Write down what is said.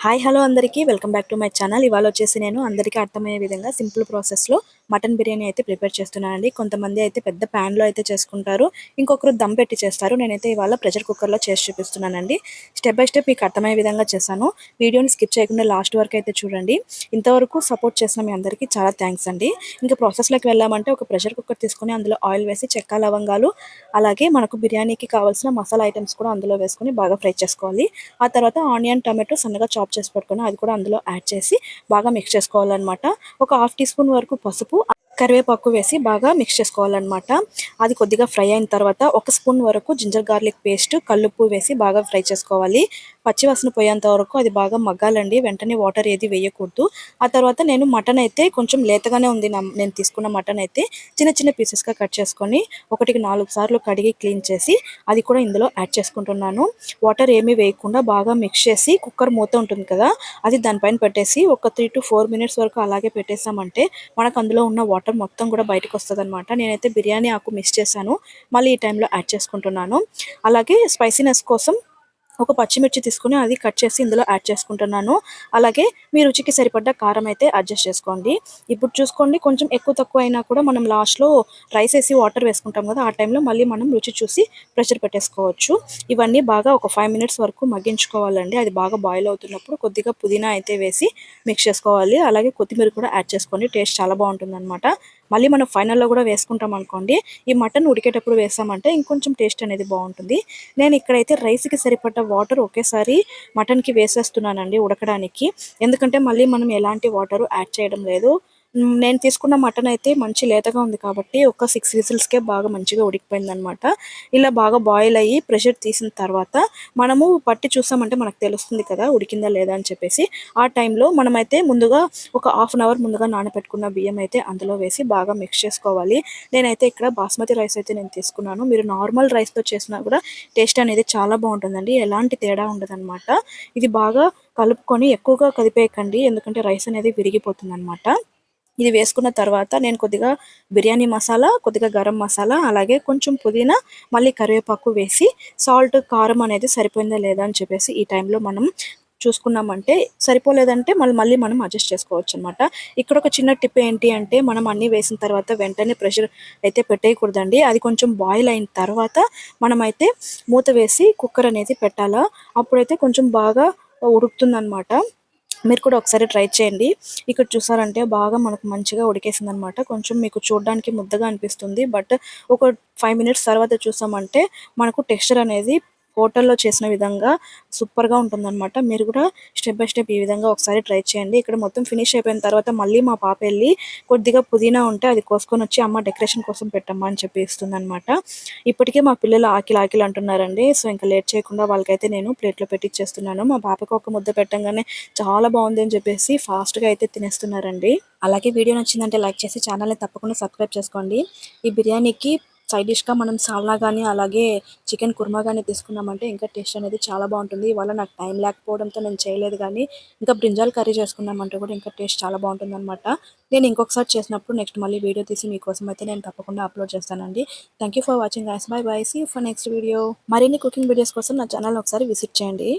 Hi hello అందరికీ welcome back to my channel. ఇవాళ వచ్చేసి నేను అందరికీ అర్థమయ్యే విధంగా సింపుల్ ప్రాసెస్లో మటన్ బిర్యానీ అయితే ప్రిపేర్ చేస్తున్నానండి. కొంతమంది అయితే పెద్ద ప్యాన్లో అయితే చేసుకుంటారు, ఇంకొకరు దమ్ పెట్టి చేస్తారు. నేనైతే ఇవాళ ప్రెషర్ కుక్కర్లో చేసి చూపిస్తున్నానండి. స్టెప్ బై స్టెప్ మీకు అర్థమయ్యే విధంగా చేశాను. వీడియోని స్కిప్ చేయకుండా లాస్ట్ వరకు అయితే చూడండి. ఇంతవరకు సపోర్ట్ చేసిన మీ అందరికీ చాలా థ్యాంక్స్ అండి. ఇంకా ప్రాసెస్లోకి వెళ్ళామంటే ఒక ప్రెషర్ కుక్కర్ తీసుకొని అందులో ఆయిల్ వేసి చెక్క లవంగాలు అలాగే మనకు బిర్యానీకి కావాల్సిన మసాలా ఐటమ్స్ కూడా అందులో వేసుకొని బాగా ఫ్రై చేసుకోవాలి. ఆ తర్వాత ఆనియన్ టమాటో సన్నగా చాప్ చేసి పెట్టుకొని అది కూడా అందులో యాడ్ చేసి బాగా మిక్స్ చేసుకోవాలన్నమాట. ఒక హాఫ్ టీ స్పూన్ వరకు పసుపు కరివేపాకు వేసి బాగా మిక్స్ చేసుకోవాలన్నమాట. అది కొద్దిగా ఫ్రై అయిన తర్వాత ఒక స్పూన్ వరకు జింజర్ గార్లిక్ పేస్ట్ కల్లుప్పు వేసి బాగా ఫ్రై చేసుకోవాలి. పచ్చివాసన పోయేంత వరకు అది బాగా మగ్గాలండి. వెంటనే వాటర్ ఏది వేయకూడదు. ఆ తర్వాత నేను మటన్ అయితే కొంచెం లేతగానే ఉంది. నేను తీసుకున్న మటన్ అయితే చిన్న చిన్న పీసెస్గా కట్ చేసుకొని 1-4 సార్లు కడిగి క్లీన్ చేసి అది కూడా ఇందులో యాడ్ చేసుకుంటున్నాను. వాటర్ ఏమీ వేయకుండా బాగా మిక్స్ చేసి కుక్కర్ మూత ఉంటుంది కదా, అది దానిపైన పెట్టేసి ఒక 3-4 మినిట్స్ వరకు అలాగే పెట్టేసామంటే మనకు అందులో ఉన్న వాటర్ మొత్తం కూడా బయటకు వస్తుంది అనమాట. నేనైతే బిర్యానీ ఆకు మిక్స్ చేశాను, మళ్ళీ ఈ టైంలో యాడ్ చేసుకుంటున్నాను. అలాగే స్పైసీనెస్ కోసం ఒక పచ్చిమిర్చి తీసుకుని అది కట్ చేసి ఇందులో యాడ్ చేసుకుంటున్నాను. అలాగే మీ రుచికి సరిపడ్డ కారం అయితే అడ్జస్ట్ చేసుకోండి. ఇప్పుడు చూసుకోండి, కొంచెం ఎక్కువ తక్కువ అయినా కూడా మనం లాస్ట్లో రైస్ వేసి వాటర్ వేసుకుంటాం కదా, ఆ టైంలో మళ్ళీ మనం రుచి చూసి ప్రెషర్ పెట్టేసుకోవచ్చు. ఇవన్నీ బాగా ఒక 5 మినిట్స్ వరకు మగ్గించుకోవాలండి. అది బాగా బాయిల్ అవుతున్నప్పుడు కొద్దిగా పుదీనా అయితే వేసి మిక్స్ చేసుకోవాలి. అలాగే కొత్తిమీర కూడా యాడ్ చేసుకోండి, టేస్ట్ చాలా బాగుంటుందన్నమాట. మళ్ళీ మనం ఫైనల్లో కూడా వేసుకుంటాం అనుకోండి, ఈ మటన్ ఉడికేటప్పుడు వేసామంటే ఇంకొంచెం టేస్ట్ అనేది బాగుంటుంది. నేను ఇక్కడైతే రైస్కి సరిపడ్డ వాటర్ ఒకేసారి మటన్కి వేసేస్తున్నానండి ఉడకడానికి. ఎందుకంటే మళ్ళీ మనం ఎలాంటి వాటర్ యాడ్ చేయడం లేదు. నేను తీసుకున్న మటన్ అయితే మంచి లేతగా ఉంది కాబట్టి ఒక 6 విజిల్స్కే బాగా మంచిగా ఉడికిపోయిందనమాట. ఇలా బాగా బాయిల్ అయ్యి ప్రెషర్ తీసిన తర్వాత మనము పట్టి చూసామంటే మనకు తెలుస్తుంది కదా ఉడికిందా లేదా అని చెప్పేసి. ఆ టైంలో మనమైతే ముందుగా ఒక హాఫ్ అన్ అవర్ ముందుగా నానబెట్టుకున్న బియ్యం అయితే అందులో వేసి బాగా మిక్స్ చేసుకోవాలి. నేనైతే ఇక్కడ బాస్మతి రైస్ అయితే నేను తీసుకున్నాను. మీరు నార్మల్ రైస్తో చేసినా కూడా టేస్ట్ అనేది చాలా బాగుంటుందండి, ఎలాంటి తేడా ఉండదన్నమాట. ఇది బాగా కలుపుకొని ఎక్కువగా కదిపేయకండి, ఎందుకంటే రైస్ అనేది విరిగిపోతుంది అనమాట. ఇది వేసుకున్న తర్వాత నేను కొద్దిగా బిర్యానీ మసాలా, కొద్దిగా గరం మసాలా, అలాగే కొంచెం పుదీనా, మళ్ళీ కరివేపాకు వేసి సాల్ట్ కారం అనేది సరిపోయిందా లేదా అని చెప్పేసి ఈ టైంలో మనం చూసుకున్నామంటే, సరిపోలేదంటే మళ్ళీ మనం అడ్జస్ట్ చేసుకోవచ్చు అనమాట. ఇక్కడ ఒక చిన్న టిప్ ఏంటి అంటే, మనం అన్నీ వేసిన తర్వాత వెంటనే ప్రెషర్ అయితే పెట్టేయకూడదండి. అది కొంచెం బాయిల్ అయిన తర్వాత మనమైతే మూత వేసి కుక్కర్ అనేది పెట్టాలా, అప్పుడైతే కొంచెం బాగా ఉడుకుతుందనమాట. మీరు కూడా ఒకసారి ట్రై చేయండి. ఇక్కడ చూసారంటే బాగా మనకు మంచిగా ఉడికేసిందనమాట. కొంచెం మీకు చూడడానికి ముద్దగా అనిపిస్తుంది, బట్ ఒక 5 మినిట్స్ తర్వాత చూసామంటే మనకు టెక్స్చర్ అనేది హోటల్లో చేసిన విధంగా సూపర్గా ఉంటుందన్నమాట. మీరు కూడా స్టెప్ బై స్టెప్ ఈ విధంగా ఒకసారి ట్రై చేయండి. ఇక్కడ మొత్తం ఫినిష్ అయిపోయిన తర్వాత మళ్ళీ మా పాప వెళ్ళి కొద్దిగా పుదీనా ఉంటే అది కోసుకొని వచ్చి అమ్మ డెకరేషన్ కోసం పెట్టమ్మా అని చెప్పి ఇస్తుందన్నమాట. ఇప్పటికే మా పిల్లలు ఆకిలి ఆకిలి అంటున్నారండి. సో ఇంకా లేట్ చేయకుండా వాళ్ళకైతే నేను ప్లేట్లో పెట్టిచ్చేస్తున్నాను. మా పాపకు ఒక ముద్ద పెట్టంగానే చాలా బాగుంది అని చెప్పేసి ఫాస్ట్గా అయితే తినేస్తున్నారండి. అలాగే వీడియో నచ్చిందంటే లైక్ చేసి ఛానల్ని తప్పకుండా సబ్స్క్రైబ్ చేసుకోండి. ఈ బిర్యానీకి సైడ్ డిష్గా మనం సాల్నా కానీ అలాగే చికెన్ కుర్మా కానీ తీసుకున్నామంటే ఇంకా టేస్ట్ అనేది చాలా బాగుంటుంది. ఇవాళ నాకు టైం లేకపోవడంతో నేను చేయలేదు, కానీ ఇంకా బ్రింజాల్ కర్రీ చేసుకున్నామంటే కూడా ఇంకా టేస్ట్ చాలా బాగుంటుంది అనమాట. నేను ఇంకొకసారి చేసినప్పుడు నెక్స్ట్ మళ్ళీ వీడియో తీసి మీకోసం అయితే నేను తప్పకుండా అప్లోడ్ చేస్తానండి. Thank you for watching guys. Bye bye, see you for next video. మరిన్ని కుకింగ్ వీడియోస్ కోసం నా ఛానల్ ఒకసారి విజిట్ చేయండి.